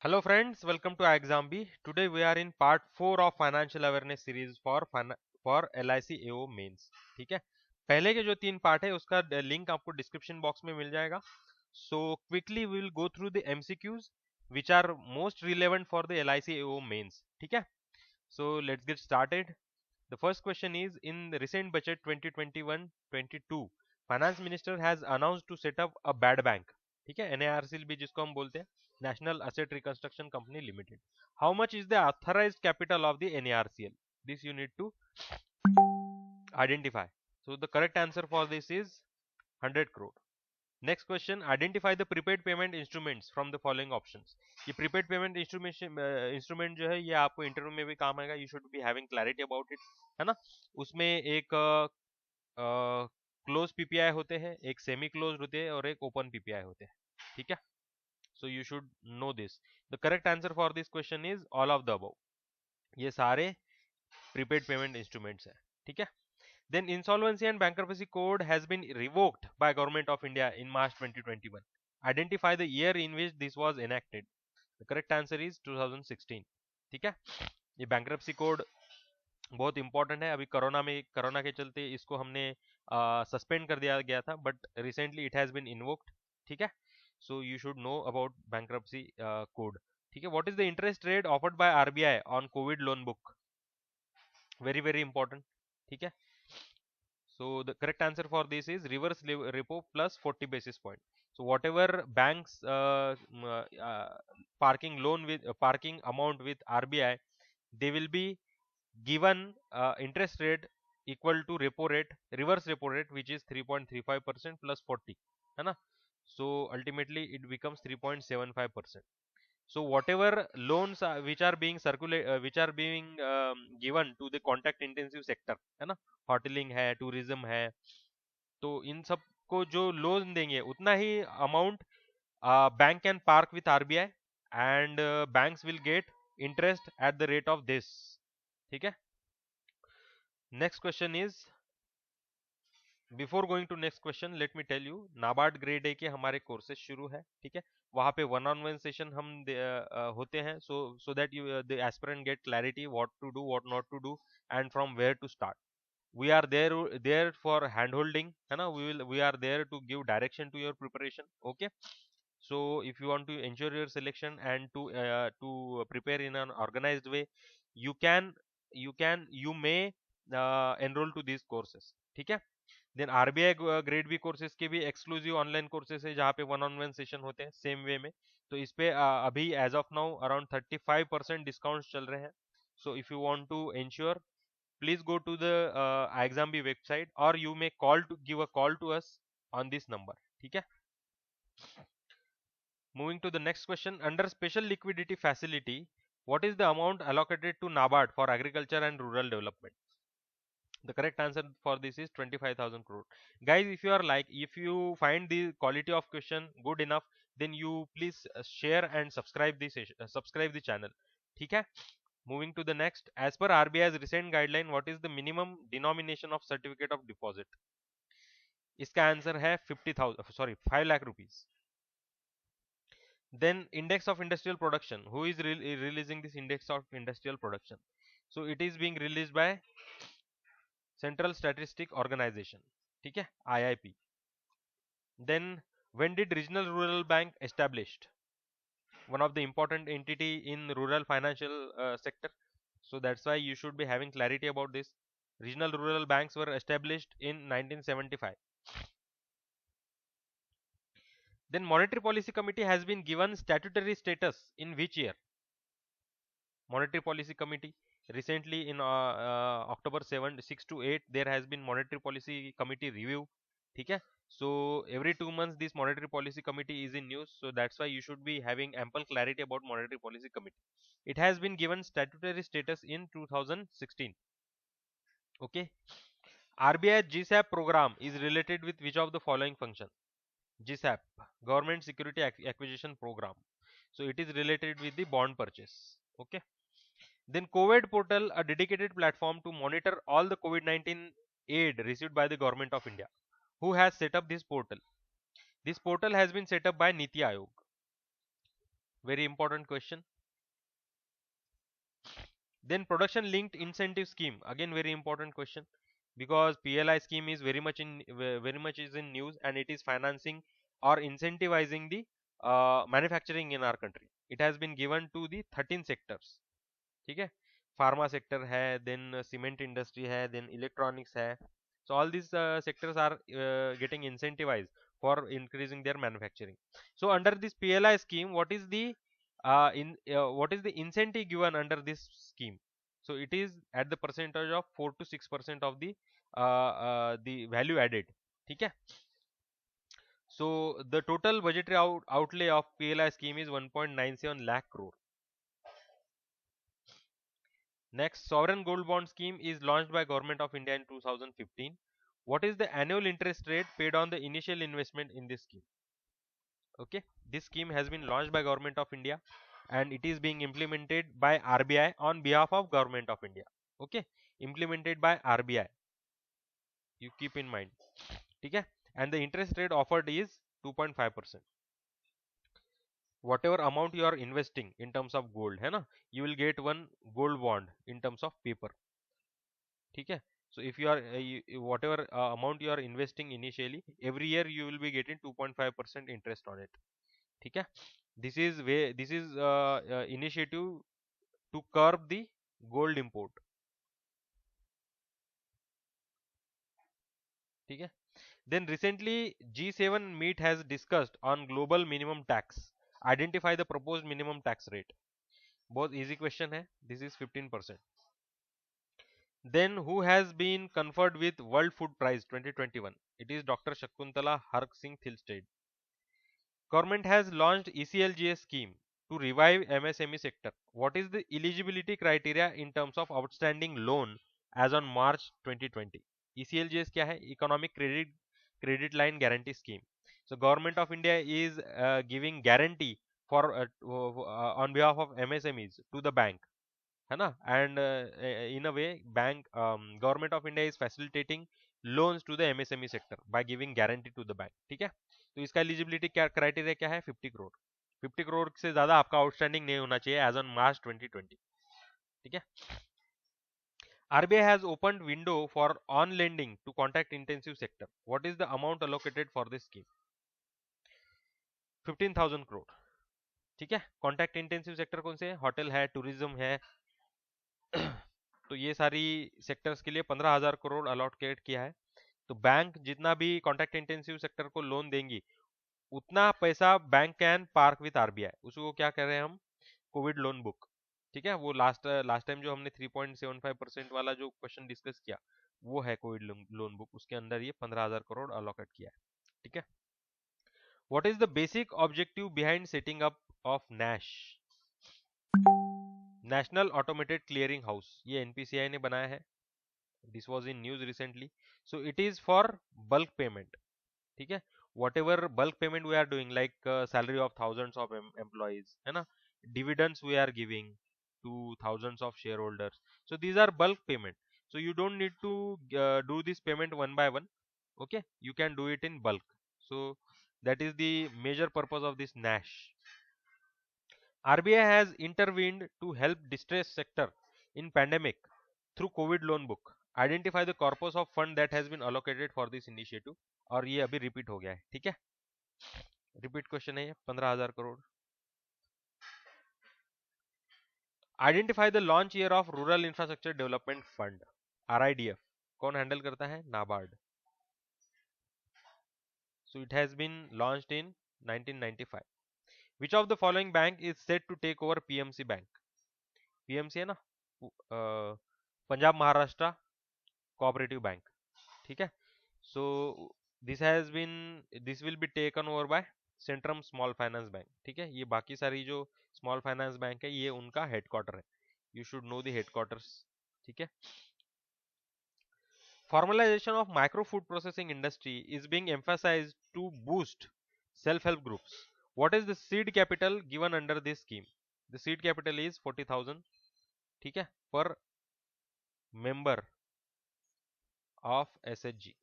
Hello friends, welcome to iExamB. Today we are in part 4 of financial awareness series for LIC AO mains. ठीक है, पहले के जो 3 part है उसका लिंक आपको डिस्क्रिप्शन बॉक्स में मिल जाएगा. So quickly we will go through the MCQs which are most relevant for the LIC AO mains. ठीक है, so let's get started. The first question is, in the recent budget 2021-22, finance minister has announced to set up a bad bank. ठीक है, NARCL भी जिसको हम बोलते हैं, National Asset Reconstruction Company Limited. How much is the authorized capital of the NARCL? This you need to identify. So the correct answer for this is 100 crore. Next question, identify the prepaid payment instruments from the following options. ये prepaid payment instrument जो है ये आपको interview में भी काम आएगा. You should be having clarity about it, है ना. उसमें एक क्लोज पीपीआई होते हैं, एक सेमी क्लोज होते हैं और एक ओपन पीपीआई होते हैं. ठीक है, so you should no this. The correct answer for this question is all of the above. ये सारे प्रीपेड पेमेंट इंस्ट्रूमेंट्स हैं. ठीक है. Then insolvency and bankruptcy code has been revoked by Government of India in March 2021. Identify the year in which this was enacted. The correct answer is 2016. ठीक है, ये bankruptcy code बहुत important है. अभी corona के चलते इसको हमने सस्पेंड कर दिया गया था, but recently it has been invoked. ठीक है, so you should know about bankruptcy code. ठीक है, what is the interest rate offered by RBI on Covid loan book? Very very important. ठीक है, so the correct answer for this is reverse repo plus 40 basis point. So whatever banks parking loan with parking amount with RBI, they will be given interest rate equal to repo rate, reverse repo rate, which is 3.35% plus 40, है ना. So ultimately it becomes 3.75%. So whatever loans which are being which are being given to the contact intensive sector, है ना, होटलिंग है, tourism है, तो इन सब को जो लोन देंगे उतना ही amount bank can park with RBI and banks will get interest at the rate of this. ठीक है. Next question is, before going to next question let me tell you, NABARD grade A के हमारे courses शुरू है. ठीक है, वहां पे वन ऑन वन सेशन हम होते हैं, so that you the aspirant get clarity what to do what not to do and from where to start. We are there for hand holding, है ना. We are there to give direction to your preparation. Okay, so if you want to ensure your selection and to prepare in an organized way, you can you may enroll to these courses. ठीक है. Then RBI grade B courses के भी exclusive online courses है जहाँ पे one on one session होते हैं same way में. तो इस पे अभी as of now around 35% discount चल रहे हैं. So if you want to ensure, please go to the iExamB website or you may give a call to us on this number. ठीक है. Moving to the next question, under special liquidity facility, what is the amount allocated to NABARD for agriculture and rural development? The correct answer for this is 25,000 crore. Guys, if you find the quality of question good enough, then you please share and subscribe the channel. ठीक है. Moving to the next, as per RBI's recent guideline, what is the minimum denomination of certificate of deposit? इसका answer है 5 lakh rupees. Then index of industrial production, who is releasing this index of industrial production? So it is being released by Central Statistic Organization. ठीक है, IIP. Then when did Regional Rural Bank established? One of the important entity in rural financial sector. So that's why you should be having clarity about this. Regional rural banks were established in 1975. Then Monetary Policy Committee has been given statutory status in which year? Monetary Policy Committee, recently in October 6 to 8 there has been Monetary Policy Committee review. ठीक है, so every 2 months this Monetary Policy Committee is in news, so that's why you should be having ample clarity about Monetary Policy Committee. It has been given statutory status in 2016. Okay, RBI GSAP program is related with which of the following function? GSAP, Government Security Acquisition Program. So it is related with the bond purchase. Okay. Then COVID portal, a dedicated platform to monitor all the COVID-19 aid received by the government of India. Who has set up this portal? This portal has been set up by Niti Aayog. very important question. Then production linked incentive scheme, again very important question, because PLI scheme is very much is in news, and it is financing or incentivizing the manufacturing in our country. It has been given to the 13 sectors. ठीक है, pharma sector है, then cement industry है, then electronics है. So all these sectors are getting incentivized for increasing their manufacturing. So under this PLI scheme, what is the incentive given under this scheme? So it is at the percentage of 4 to 6% of the value added. ठीक है. So the total budgetary outlay of PLI scheme is 1.97 lakh crore. Next, sovereign gold bond scheme is launched by Government of India in 2015. What is the annual interest rate paid on the initial investment in this scheme? Okay, this scheme has been launched by Government of India, and it is being implemented by RBI on behalf of Government of India. Okay, implemented by RBI. You keep in mind. Okay, and the interest rate offered is 2.5%. Whatever amount you are investing in terms of gold, है ना, you will get one gold bond in terms of paper. ठीक है. So if you are whatever amount you are investing initially, every year you will be getting 2.5% interest on it. ठीक है. This is initiative to curb the gold import. ठीक है. Then recently G7 meet has discussed on global minimum tax. Identify the proposed minimum tax rate. बहुत easy question है. This is 15%. Then who has been conferred with World Food Prize 2021? It is Dr. Shakuntala Hark Singh Thilsted. Government has launched ECLGS scheme to revive MSME sector. What is the eligibility criteria in terms of outstanding loan as on March 2020? ECLGS क्या है? Economic Credit Line Guarantee Scheme. So Government of India is giving guarantee for on behalf of MSMEs to the bank, है ना, and in a way bank government of India is facilitating loans to the MSME sector by giving guarantee to the bank. ठीक है. तो इसका eligibility क्या criteria क्या है? 50 करोड़. 50 करोड़ से ज्यादा आपका आउटस्टैंडिंग नहीं होना चाहिए एज ऑन मार्च 2020. ठीक है. RBI has opened window for on lending to contact intensive sector. What is the amount allocated for this scheme? 15,000 crore. ठीक है. कॉन्टैक्ट इंटेंसिव सेक्टर कौन से है? होटल है, टूरिज्म है. तो ये सारी सेक्टर्स के लिए 15,000 करोड़ अलॉकेट किया है. तो बैंक जितना भी कॉन्टैक्ट इंटेंसिव सेक्टर को लोन देंगी, उतना पैसा bank can park with RBI. उसको क्या कह रहे हैं हम? Covid loan book. ठीक है. वो लास्ट टाइम जो हमने 3.75% वाला जो क्वेश्चन डिस्कस किया, वो है कोविड लोन बुक. उसके अंदर ये 15,000 करोड़ अलॉकेट किया है. ठीक है. What is the basic objective behind setting up of NASH? National automated clearing house. ये NPCI ने बनाया है. This was in news recently. So it is for bulk payment. ठीक है. Whatever bulk payment we are doing, like salary of thousands of employees, है ना, dividends we are giving to thousands of shareholders. So these are bulk payment. So you don't need to do this payment one by one. Okay, you can do it in bulk. So that is the major purpose of this NASH. RBI has intervened to help distressed sector in pandemic through COVID loan book. Identify the corpus of fund that has been allocated for this initiative. और ये अभी repeat हो गया है. ठीक है. Repeat question है ये. 15,000 crore. Identify the launch year of rural infrastructure development fund. RIDF कौन हैंडल करता है? NABARD. So it has been launched in 1995. Which of the following bank is set to take over PMC bank? PMC है ना, Punjab Maharashtra cooperative bank. ठीक है. So this will be taken over by Centrum small finance bank. ठीक है. ये बाकी सारी जो स्मॉल फाइनेंस बैंक है, ये उनका हेडक्वार्टर है. You should know the headquarters. ठीक है. Formalization of micro food processing industry is being emphasized to boost self-help groups. What is the seed capital given under this scheme? The seed capital is 40,000. ठीक है, per member of SHG.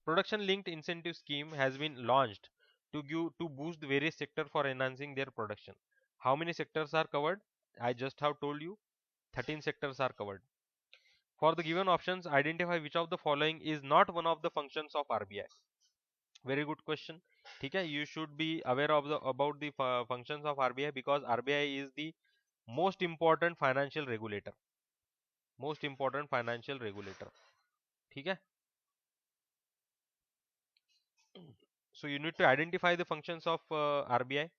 Production linked incentive scheme has been launched to boost the various sector for enhancing their production. How many sectors are covered? I just have told you 13 sectors are covered. For the given options, identify which of the following is not one of the functions of RBI. Very good question. ठीक है, you should be aware of the about the functions of RBI because RBI is the most important financial regulator. Most important financial regulator. ठीक है. So you need to identify the functions of RBI.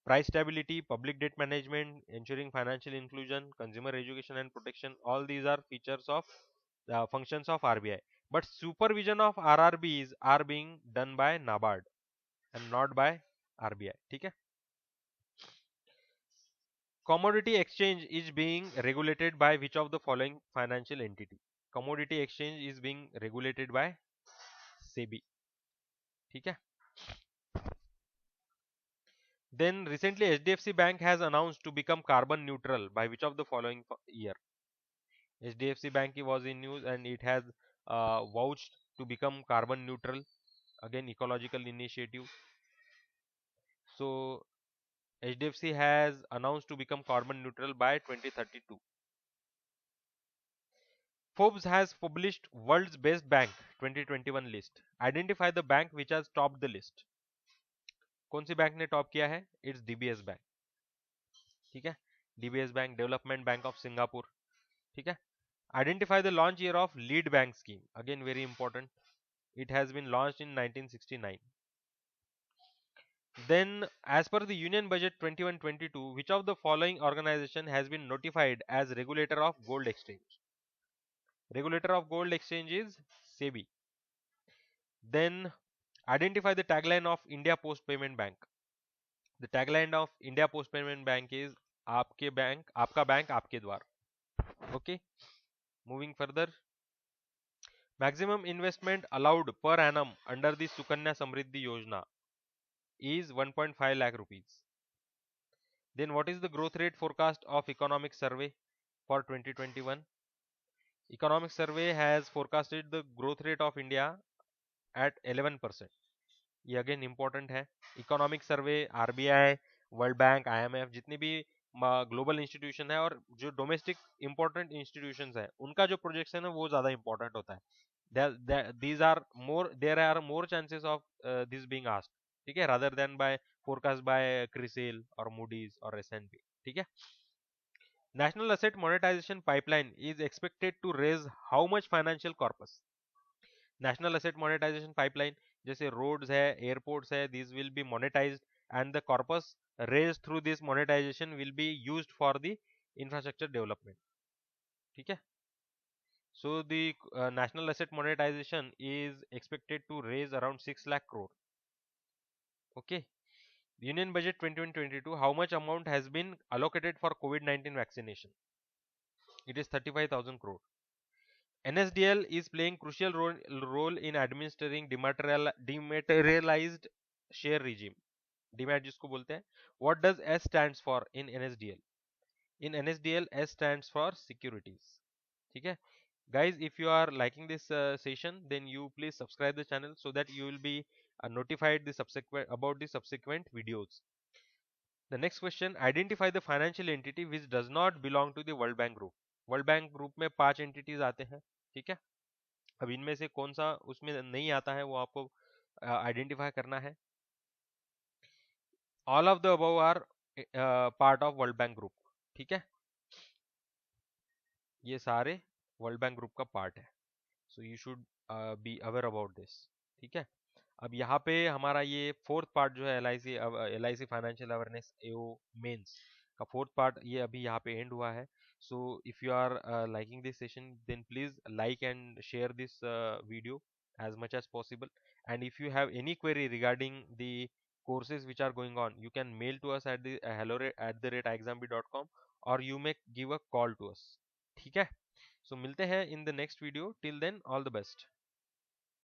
Price stability, public debt management, ensuring financial inclusion, consumer education and protection. All these are features of the functions of RBI. But supervision of RRBs are being done by NABARD and not by RBI. ठीक है. Commodity exchange is being regulated by which of the following financial entity? Commodity exchange is being regulated by SEBI. ठीक है. Then recently HDFC Bank has announced to become carbon neutral by which of the following year? HDFC Bank was in news and it has vouched to become carbon neutral. Again, ecological initiative. So HDFC has announced to become carbon neutral by 2032. Forbes has published world's best bank 2021 list. Identify the bank which has topped the list. कौन सी bank ने top किया है? It's DBS bank. ठीक है. DBS bank, development bank of Singapore. ठीक है. Identify the launch year of lead bank scheme. Again, very important. It has been launched in 1969. Then, as per the Union Budget 21-22, which of the following organization has been notified as regulator of gold exchange? Regulator of gold exchange is SEBI. Then, identify the tagline of India Post Payment Bank. The tagline of India Post Payment Bank is आपके bank, आपका bank आपके द्वार. Okay. Moving further. Maximum investment allowed per annum under the Sukanya Samriddhi Yojana is 1.5 lakh rupees. Then what is the growth rate forecast of Economic Survey for 2021? Economic Survey has forecasted the growth rate of India at 11%. ये again important है. Economic survey, RBI, world bank, IMF, जितनी भी global institution है और जो domestic important institutions है उनका जो प्रोजेक्शन है वो ज्यादा इंपॉर्टेंट होता है. these are more, there are more chances of this being asked. ठीक है, rather than by forecast by CRISIL or Moody's or S&P. ठीक है. National asset monetization pipeline is expected to raise how much financial corpus? National asset monetization pipeline जैसे roads है, airports है, these will be monetized and the corpus raised through this monetization will be used for the infrastructure development. ठीक है. So the national asset monetization is expected to raise around 6 lakh crore. Okay. Union Budget 2022, how much amount has been allocated for COVID-19 vaccination? It is 35,000 crore. NSDL is playing crucial role in administering dematerialized share regime. Demat जिसको बोलते हैं. What does S stands for in NSDL? In NSDL, S stands for securities. ठीक है. Guys, if you are liking this session, then you please subscribe the channel so that you will be notified about the subsequent videos. The next question, identify the financial entity which does not belong to the World Bank Group. World Bank Group में 5 entities आते हैं. ठीक है. अब इनमें से कौन सा उसमें नहीं आता है वो आपको आइडेंटिफाई करना है. All of the above are part of World Bank group. ठीक है, ये सारे वर्ल्ड बैंक ग्रुप का पार्ट है. So you should be aware about this. ठीक है. अब यहाँ पे हमारा ये फोर्थ पार्ट जो है LIC financial awareness AO mains का फोर्थ पार्ट ये अभी यहाँ पे एंड हुआ है. So if you are liking this session, then please like and share this video as much as possible. And if you have any query regarding the courses which are going on, you can mail to us at the hello@exambi.com or you may give a call to us. ठीक है. So मिलते हैं in the next video. Till then, all the best.